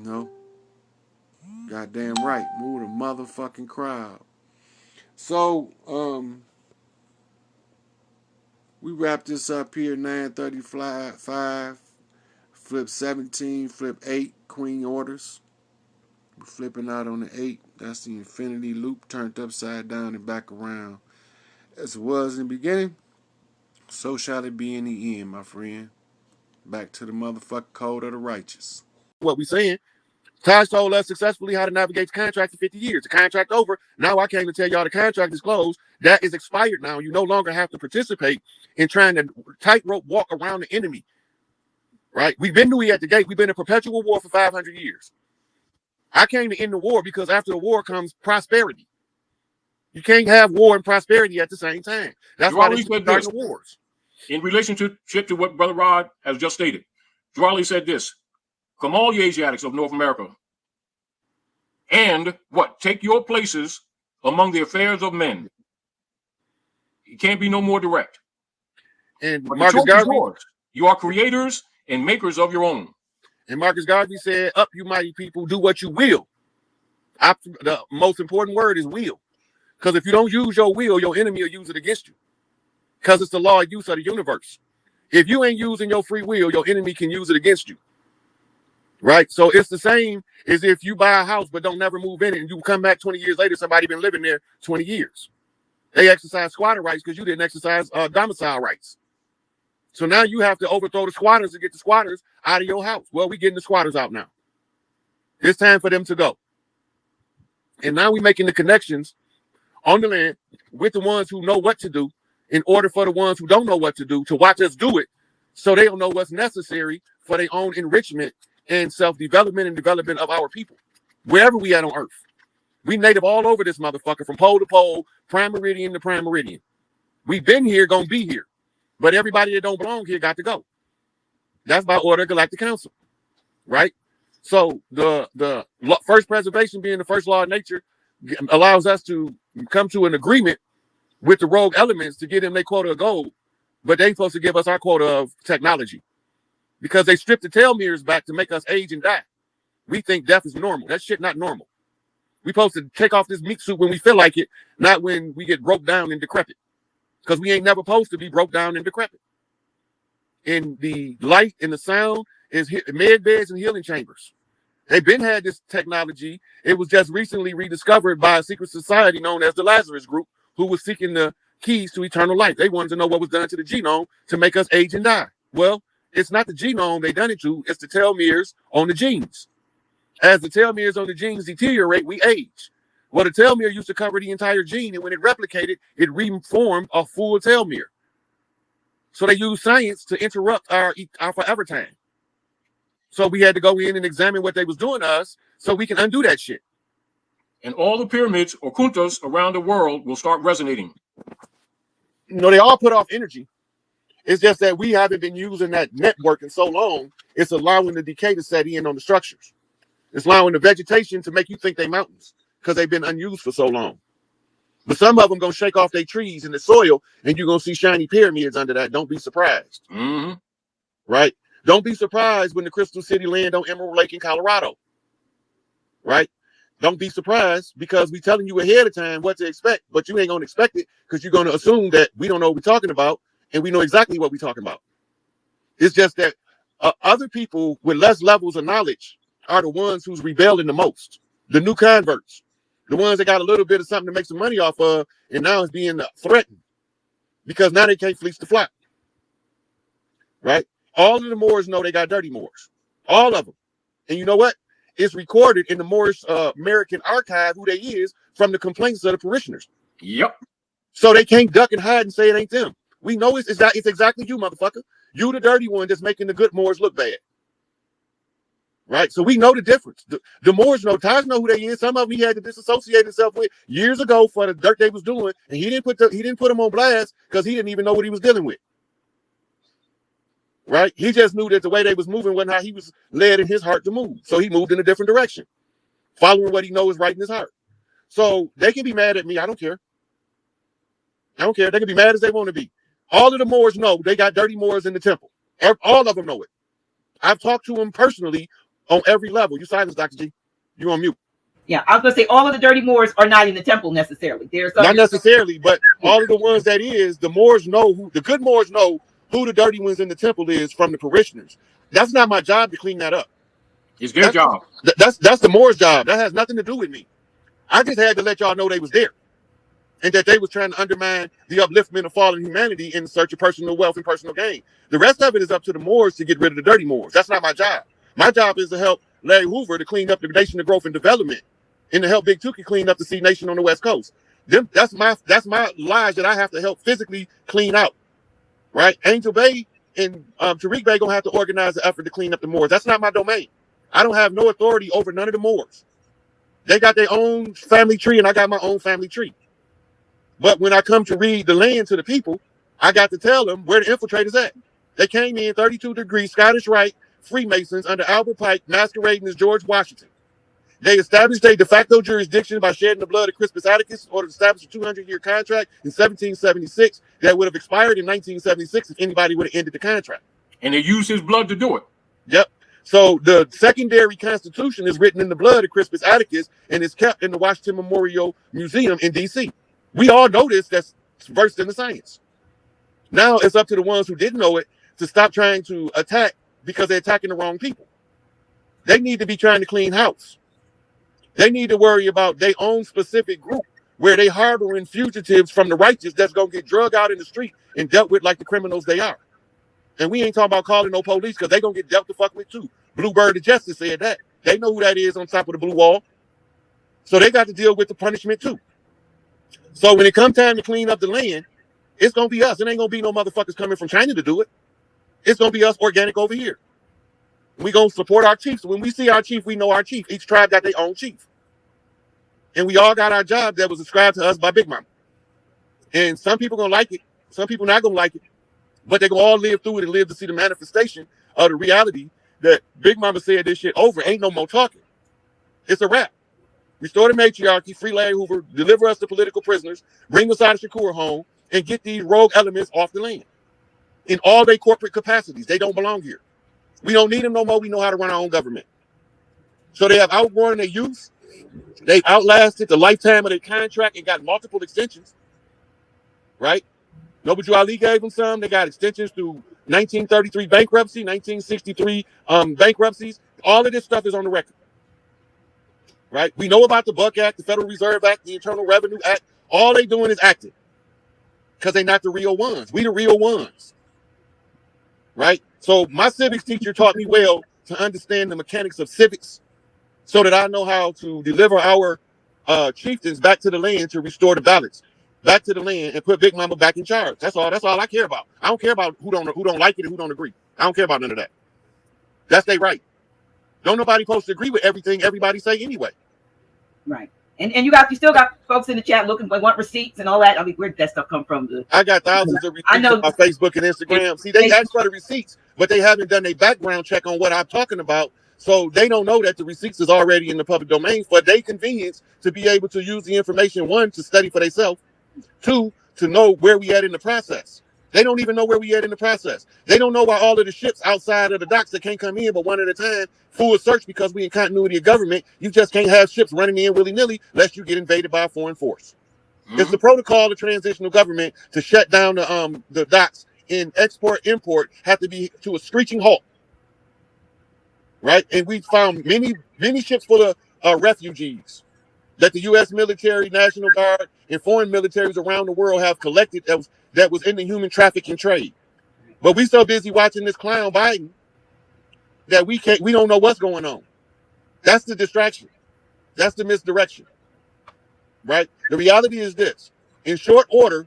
No, goddamn right. Move the motherfucking crowd. So, we wrap this up here. 9:35. Flip 17. Flip 8. Queen orders. We're flipping out on the 8. That's the infinity loop turned upside down and back around. As it was in the beginning, so shall it be in the end, my friend. Back to the motherfucking code of the righteous. What we saying? Taj told us successfully how to navigate the contract for 50 years. The contract over. Now I came to tell y'all the contract is closed. That is expired now. You no longer have to participate in trying to tightrope walk around the enemy. Right? We've been at the gate. We've been in perpetual war for 500 years. I came to end the war because after the war comes prosperity. You can't have war and prosperity at the same time. That's why they start the wars. In relationship to what Brother Rod has just stated, Dwally said this: come all ye Asiatics of North America, and what? Take your places among the affairs of men. It can't be no more direct. And Marcus Garvey, you are creators and makers of your own. And Marcus Garvey said, up you mighty people, do what you will. The most important word is will. Because if you don't use your will, your enemy will use it against you. Because it's the law of use of the universe. If you ain't using your free will, your enemy can use it against you. Right? So it's the same as if you buy a house but don't never move in it, and you come back 20 years later, somebody been living there 20 years. They exercise squatter rights because you didn't exercise domicile rights. So now you have to overthrow the squatters to get the squatters out of your house. Well, we're getting the squatters out now. It's time for them to go. And now we're making the connections on the land with the ones who know what to do in order for the ones who don't know what to do to watch us do it, so they don't know what's necessary for their own enrichment and self-development and development of our people, wherever we at on earth. We native all over this motherfucker, from pole to pole, prime meridian to prime meridian. We've been here, gonna be here. But everybody that don't belong here got to go. That's by order of Galactic Council, right? So the first preservation, being the first law of nature, allows us to come to an agreement with the rogue elements to get them their quota of gold, but they supposed to give us our quota of technology because they stripped the telomeres back to make us age and die. We think death is normal. That shit not normal. We supposed to take off this meat suit when we feel like it, not when we get broke down and decrepit. Because we ain't never supposed to be broke down and decrepit. And the light and the sound is med beds and healing chambers. They've been had this technology. It was just recently rediscovered by a secret society known as the Lazarus Group, who was seeking the keys to eternal life. They wanted to know what was done to the genome to make us age and die. Well, it's not the genome they done it to, it's the telomeres on the genes. As the telomeres on the genes deteriorate, we age. Well, the telomere used to cover the entire gene, and when it replicated, it reformed a full telomere. So they used science to interrupt our forever time. So we had to go in and examine what they was doing to us so we can undo that shit. And all the pyramids or kuntas around the world will start resonating. You know, they all put off energy. It's just that we haven't been using that network in so long, it's allowing the decay to set in on the structures. It's allowing the vegetation to make you think they mountains, because they've been unused for so long. But some of them gonna shake off their trees in the soil, and you're gonna see shiny pyramids under that. Don't be surprised. Mm-hmm. Right? Don't be surprised when the Crystal City land on Emerald Lake in Colorado. Right? Don't be surprised, because we're telling you ahead of time what to expect, but you ain't gonna expect it because you're gonna assume that we don't know what we're talking about, and we know exactly what we're talking about. It's just that other people with less levels of knowledge are the ones who's rebelling the most. The new converts. The ones that got a little bit of something to make some money off of, and now it's being threatened because now they can't fleece the flock. Right? All of the Moors know they got dirty Moors. All of them. And you know what? It's recorded in the Moorish American archive who they is from the complaints of the parishioners. Yep. So they can't duck and hide and say it ain't them. We know it's exactly you, motherfucker. You the dirty one that's making the good Moors look bad. Right, so we know the difference. The Moors know, Taj know who they is. Some of them he had to disassociate himself with years ago for the dirt they was doing, and he didn't put them on blast because he didn't even know what he was dealing with. Right, he just knew that the way they was moving wasn't how he was led in his heart to move, so he moved in a different direction, following what he knows is right in his heart. So they can be mad at me. I don't care. I don't care. They can be mad as they want to be. All of the Moors know they got dirty Moors in the temple. All of them know it. I've talked to them personally on every level. You silence, Dr. G. You on mute. Yeah, I was going to say all of the dirty Moors are not in the temple necessarily. There's not necessarily, but all of the ones that is, the Moors know who, the good Moors know who the dirty ones in the temple is from the parishioners. That's not my job to clean that up. It's their job. That's the Moors' job. That has nothing to do with me. I just had to let y'all know they was there, and that they was trying to undermine the upliftment of fallen humanity in search of personal wealth and personal gain. The rest of it is up to the Moors to get rid of the dirty Moors. That's not my job. My job is to help Larry Hoover to clean up the Nation of Growth and Development, and to help Big Tukey clean up the C Nation on the West Coast. That's my lives that I have to help physically clean out. Right? Angel Bay and Tariq Bay gonna have to organize the effort to clean up the Moors. That's not my domain. I don't have no authority over none of the Moors. They got their own family tree, and I got my own family tree. But when I come to read the land to the people, I got to tell them where the infiltrators at. They came in 32 degrees Scottish Rite Freemasons under Albert Pike, masquerading as George Washington. They established a de facto jurisdiction by shedding the blood of Crispus Attucks in order to establish a 200-year contract in 1776 that would have expired in 1976 if anybody would have ended the contract. And they used his blood to do it. Yep. So the secondary constitution is written in the blood of Crispus Attucks and is kept in the Washington Memorial Museum in D.C. We all know this, that's versed in the science. Now it's up to the ones who didn't know it to stop trying to attack because they're attacking the wrong people. They need to be trying to clean house. They need to worry about their own specific group where they harboring fugitives from the righteous that's going to get drugged out in the street and dealt with like the criminals they are. And we ain't talking about calling no police because they going to get dealt the fuck with too. Bluebird of Justice said that. They know who that is on top of the blue wall. So they got to deal with the punishment too. So when it comes time to clean up the land, it's going to be us. It ain't going to be no motherfuckers coming from China to do it. It's going to be us organic over here. We going to support our chiefs. When we see our chief, we know our chief. Each tribe got their own chief. And we all got our job that was ascribed to us by Big Mama. And some people going to like it. Some people not going to like it. But they're going to all live through it and live to see the manifestation of the reality that Big Mama said this shit over. Ain't no more talking. It's a wrap. Restore the matriarchy, free Larry Hoover, deliver us to political prisoners, bring us out of Shakur home, and get these rogue elements off the land. In all their corporate capacities. They don't belong here. We don't need them no more. We know how to run our own government. So they have outgrown their use. They've outlasted the lifetime of their contract and got multiple extensions. Right? Noble Ali gave them some. They got extensions through 1933 bankruptcy, 1963 bankruptcies. All of this stuff is on the record. Right? We know about the Buck Act, the Federal Reserve Act, the Internal Revenue Act. All they doing is acting. Because they're not the real ones. We the real ones. Right? So my civics teacher taught me well to understand the mechanics of civics so that I know how to deliver our chieftains back to the land to restore the balance, back to the land and put Big Mama back in charge. That's all I care about. I don't care about who don't like it and who don't agree. I don't care about none of that. That's their right. Don't nobody supposed to agree with everything everybody say anyway. Right. And you still got folks in the chat looking for want receipts and all that. I mean, where did that stuff come from? I got thousands of receipts on my Facebook and Instagram. See, they ask for the receipts, but they haven't done a background check on what I'm talking about. So they don't know that the receipts is already in the public domain for their convenience to be able to use the information, one, to study for themselves, two, to know where we at in the process. They don't even know where we at in the process. They don't know why all of the ships outside of the docks that can't come in but one at a time, full search because we in continuity of government. You just can't have ships running in willy-nilly lest you get invaded by a foreign force. Mm-hmm. It's the protocol of transitional government to shut down the docks and export-import have to be to a screeching halt. Right? And we found many ships full of refugees that the U.S. military, National Guard, and foreign militaries around the world have collected that was in the human trafficking trade. But we so busy watching this clown Biden that we don't know what's going on. That's the distraction. That's the misdirection. Right? The reality is this. In short order,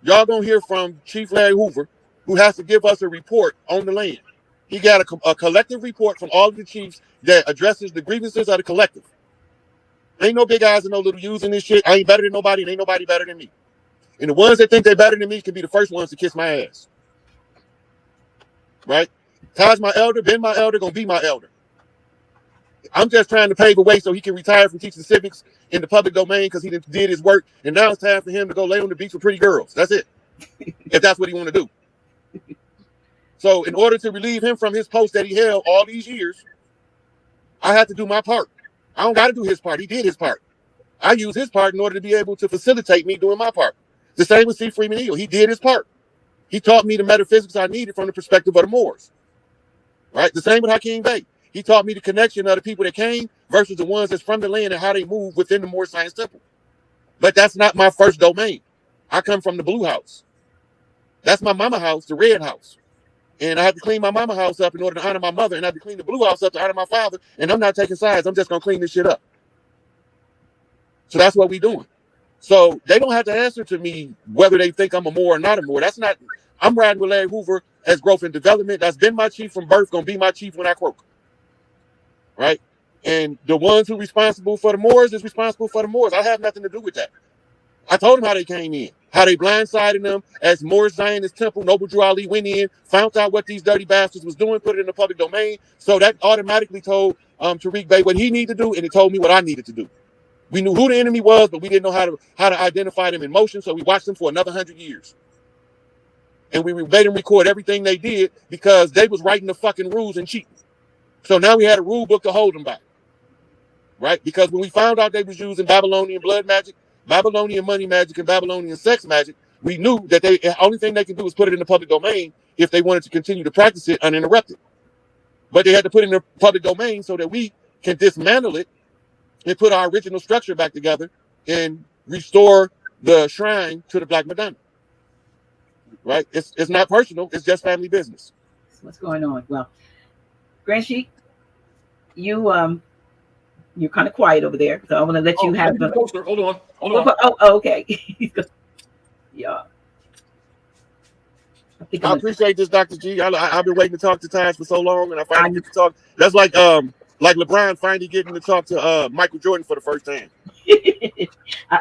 y'all gonna hear from Chief Larry Hoover, who has to give us a report on the land. He got a collective report from all of the chiefs that addresses the grievances of the collective. Ain't no big eyes and no little U's in this shit. I ain't better than nobody, and ain't nobody better than me. And the ones that think they're better than me can be the first ones to kiss my ass. Right? Taj my elder, Ben my elder, gonna be my elder. I'm just trying to pave a way so he can retire from teaching civics in the public domain because he did his work, and now it's time for him to go lay on the beach with pretty girls. That's it. If that's what he want to do. So in order to relieve him from his post that he held all these years, I had to do my part. I don't got to do his part. He did his part. I use his part in order to be able to facilitate me doing my part. The same with C. Freeman Eagle. He did his part. He taught me the metaphysics I needed from the perspective of the Moors. Right? The same with Hakeem Bey. He taught me the connection of the people that came versus the ones that's from the land and how they move within the Moor Science Temple. But that's not my first domain. I come from the blue house. That's my mama house, the red house. And I had to clean my mama house up in order to honor my mother, and I had to clean the blue house up to honor my father. And I'm not taking sides. I'm just going to clean this shit up. So that's what we're doing. So they don't have to answer to me whether they think I'm a Moor or not a Moor. That's not, I'm riding with Larry Hoover as growth and development. That's been my chief from birth, going to be my chief when I croak. Right? And the ones who are responsible for the Moors is responsible for the Moors. I have nothing to do with that. I told them how they came in, how they blindsided them as Moorish Zionist Temple. Noble Drew Ali went in, found out what these dirty bastards was doing, put it in the public domain. So that automatically told Tariq Bey what he needed to do, and it told me what I needed to do. We knew who the enemy was, but we didn't know how to identify them in motion, so we watched them for another 100 years. And we made them record everything they did because they was writing the fucking rules and cheating. So now we had a rule book to hold them by. Right? Because when we found out they was using Babylonian blood magic, Babylonian money magic, and Babylonian sex magic, we knew that the only thing they could do was put it in the public domain if they wanted to continue to practice it uninterrupted. But they had to put it in the public domain so that we can dismantle it and put our original structure back together and restore the shrine to the Black Madonna. Right? It's not personal. It's just family business. What's going on? Well, Grand Sheik, you're kind of quiet over there, so I want to let you have the poster. Hold on. Okay. Yeah. I appreciate this, Dr. G. I've been waiting to talk to Taj for so long, and I finally get to talk. That's like LeBron finally getting to talk to Michael Jordan for the first time.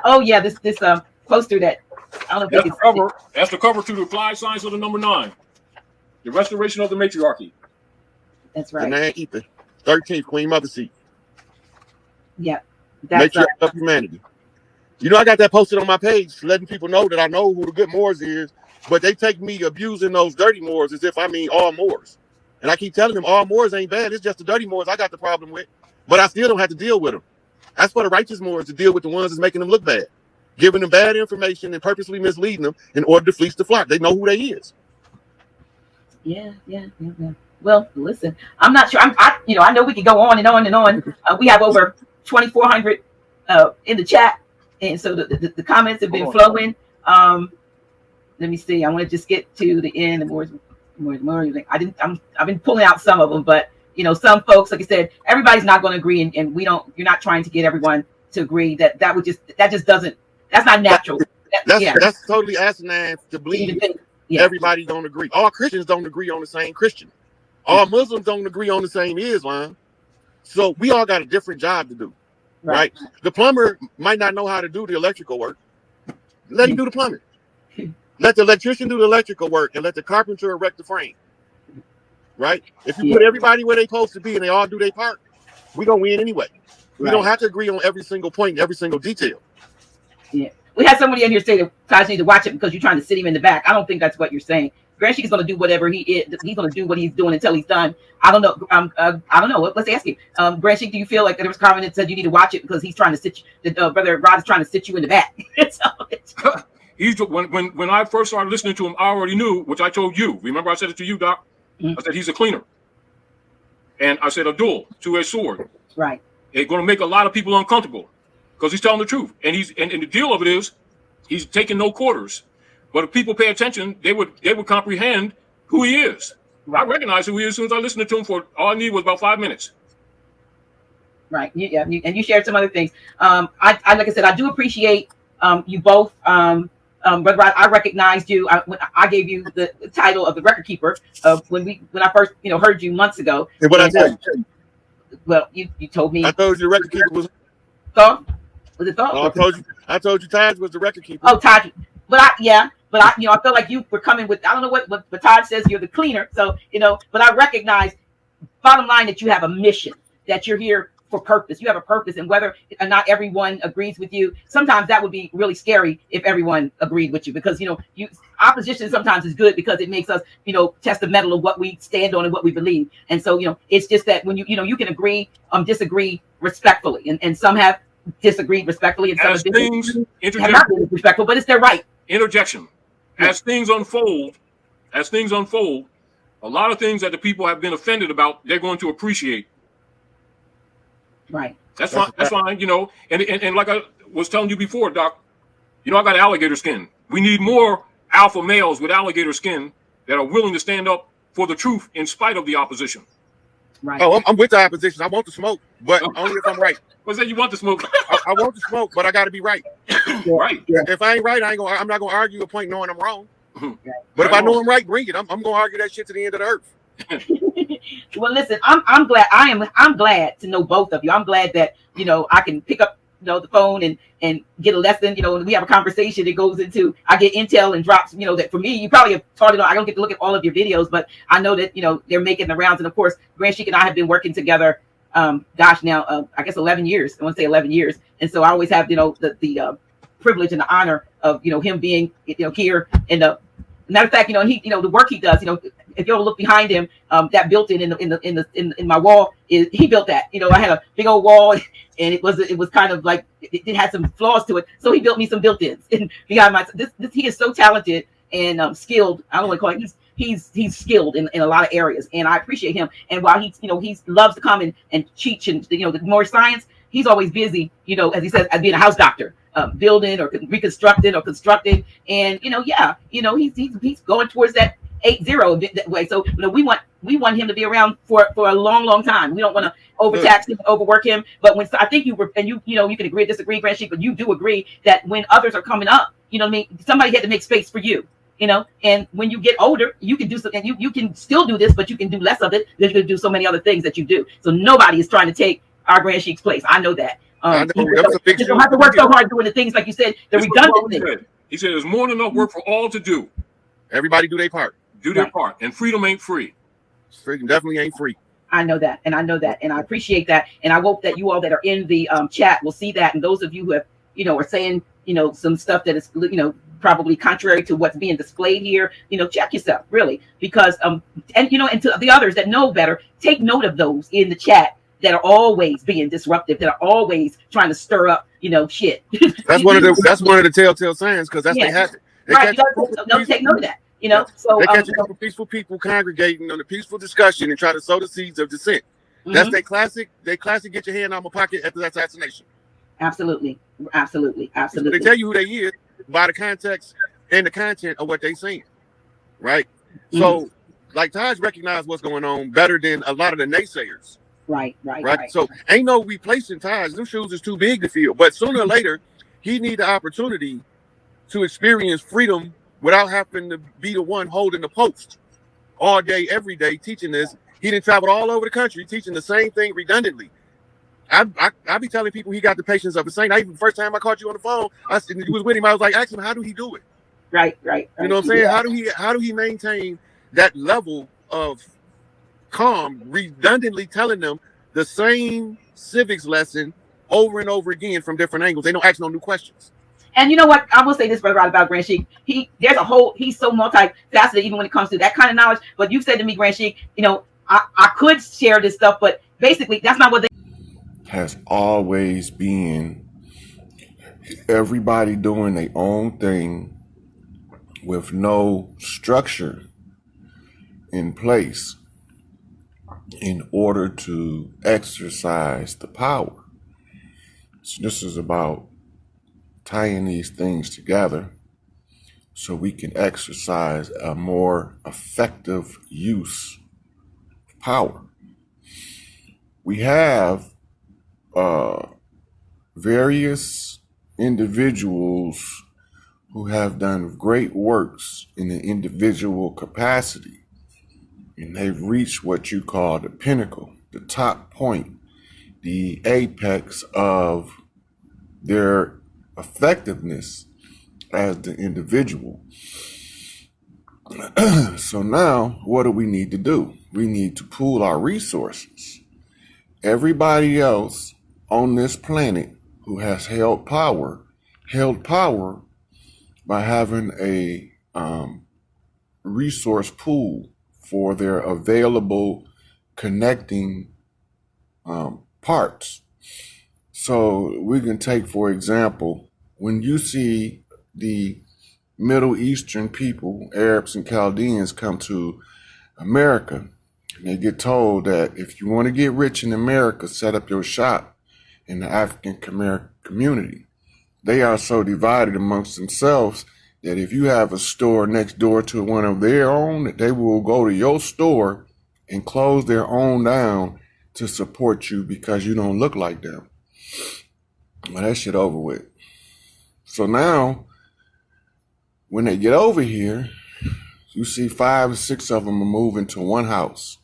Oh yeah, this poster that I don't know if cover. That's the cover to the Applied Science of the number 9, the restoration of the matriarchy. That's right. The 9 Ether, 13th Queen Mother Seat. Yeah, that's Matriarch of humanity. You know, I got that posted on my page, letting people know that I know who the good Moors is, but they take me abusing those dirty Moors as if I mean all Moors. And I keep telling them all Moors ain't bad. It's just the dirty Moors I got the problem with. But I still don't have to deal with them. That's for the righteous Moors to deal with the ones that's making them look bad, giving them bad information and purposely misleading them in order to fleece the flock. They know who they is. Yeah. Well, listen, I'm not sure. I know we can go on and on and on. We have over 2,400 in the chat, and so the comments have been flowing. Let me see. I want to just get to the end. The more. I've been pulling out some of them, but some folks, like I said, everybody's not going to agree, and we don't. You're not trying to get everyone to agree. That just doesn't. That's not natural. That's totally asinine to believe. Everybody don't agree. All Christians don't agree on the same Christian. All Muslims don't agree on the same Islam. So we all got a different job to do, right? The plumber might not know how to do the electrical work. Let him do the plumbing. Let the electrician do the electrical work, and let the carpenter erect the frame, right? If you put everybody where they're supposed to be and they all do their part, we're going to win anyway. We don't have to agree on every single point, every single detail. Yeah. We had somebody in here say that Taj needs to watch it because you're trying to sit him in the back. I don't think that's what you're saying. Grand Sheik is going to do whatever he is. He's going to do what he's doing until he's done. I don't know. I don't know. Let's ask you. Grand Sheik, do you feel like there was a comment that said you need to watch it because he's trying to sit you, Brother Rod is trying to sit you in the back? When I first started listening to him, I already knew, which I told you. Remember I said it to you, Doc? I said he's a cleaner. And I said a duel, two-edged sword. Right. It's going to make a lot of people uncomfortable because he's telling the truth. And the deal of it is he's taking no quarters. But if people pay attention, they would comprehend who he is. Right. I recognize who he is as soon as I listened to him for all I needed was about 5 minutes. Right. Yeah. And you shared some other things. I like I said, I do appreciate you both. Brother Rod, I recognized you. I gave you the title of the record keeper when I first heard you months ago. And what I tell you? Well, you told me. I told you the record keeper was Thought. Was it Thought? No, I told you Taj was the record keeper. Oh, Taj. But I felt like you were coming with, I don't know what Taj says, you're the cleaner. So, but I recognize, bottom line, that you have a mission, that you're here for purpose. You have a purpose, and whether or not everyone agrees with you, sometimes that would be really scary if everyone agreed with you, because opposition sometimes is good because it makes us test the metal of what we stand on and what we believe. And so it's just that when you can agree, disagree respectfully, and some have disagreed respectfully, and some As things have not been respectful, but it's their right. Interjection. As things unfold, a lot of things that the people have been offended about, they're going to appreciate. Right. That's fine. That's fine. And like I was telling you before, Doc, I got alligator skin. We need more alpha males with alligator skin that are willing to stand up for the truth in spite of the opposition. Right. Oh, I'm with the opposition. I want the smoke, but only if I'm right. What's that? You want the smoke? I want the smoke, but I got to be right. Right. Yeah. If I ain't right, I'm not gonna argue a point knowing I'm wrong. But if I know I'm right, bring it. I'm gonna argue that shit to the end of the earth. Well, listen, I'm glad. I'm glad to know both of you. I'm glad that I can pick up the phone and get a lesson. When we have a conversation, it goes into, I get intel and drops. That for me, you probably have taught it on. I don't get to look at all of your videos, but I know that they're making the rounds. And of course, Grand Sheik and I have been working together. Now I guess 11 years. I want to say 11 years. And so I always have the privilege and the honor of him being here. And matter of fact, he the work he does. If you'll look behind him, that built-in in my wall is he built that. I had a big old wall, and it was kind of like it had some flaws to it. So he built me some built-ins and behind my this he is so talented and skilled. I don't want to call it. He's skilled in a lot of areas, and I appreciate him. And while he loves to come and teach and the more science, he's always busy. As he says, as being a house doctor. Building or reconstructing or constructing, and he's going towards that 8-0 that way. So we want him to be around for a long time. We don't want to overtax him, overwork him. But when I think you can agree or disagree, Grand Sheik, but you do agree that when others are coming up, somebody had to make space for you. And when you get older, you can do something. You can still do this, but you can do less of it. Because you can do so many other things that you do. So nobody is trying to take our Grand Sheik's place. I know that. You don't have to work so hard doing the things like you said, the redundant things. He said there's more than enough work for all to do. Everybody do their part. Do their part. And freedom ain't free. Freedom definitely ain't free. I know that, and I appreciate that, and I hope that you all that are in the chat will see that, and those of you who have are saying some stuff that is probably contrary to what's being displayed here, check yourself really, because and to the others that know better, take note of those in the chat that are always being disruptive, that are always trying to stir up, shit. That's one of the telltale signs, because that's they have it. Right, you take note of that. So they catch a couple peaceful people congregating on a peaceful discussion and try to sow the seeds of dissent. That's their classic. Get your hand out my pocket after that assassination. Absolutely. They tell you who they is by the context and the content of what they saying, right? So, like Taj recognized what's going on better than a lot of the naysayers. Right. So ain't no replacing Taj. Them shoes is too big to fill. But sooner or later, he need the opportunity to experience freedom without having to be the one holding the post all day, every day, teaching this. He done traveled all over the country teaching the same thing redundantly. I be telling people he got the patience of a saint. Even the first time I caught you on the phone, you was with him. I was like, ask him, how do he do it? Right. You know what I'm saying? Yeah. How do he maintain that level of calm, redundantly telling them the same civics lesson over and over again from different angles? They don't ask no new questions. And you know what? I will say this, brother, about Grand Sheik. He's so multifaceted, even when it comes to that kind of knowledge. But you said to me, Grand Sheik, I could share this stuff, but basically that's not what they has always been. Everybody doing their own thing with no structure in place in order to exercise the power. So this is about tying these things together so we can exercise a more effective use of power. We have various individuals who have done great works in the individual capacity, and they've reached what you call the pinnacle, the top point, the apex of their effectiveness as the individual. So now what do we need to do? We need to pool our resources everybody else on this planet who has held power by having a resource pool for their available connecting parts. So we can take, for example, when you see the Middle Eastern people, Arabs and Chaldeans, come to America, and they get told that if you want to get rich in America, set up your shop in the African community. They are so divided amongst themselves that if you have a store next door to one of their own, that they will go to your store and close their own down to support you because you don't look like them. Well, that shit over with. So now, when they get over here, you see 5 or 6 of them are moving to one house.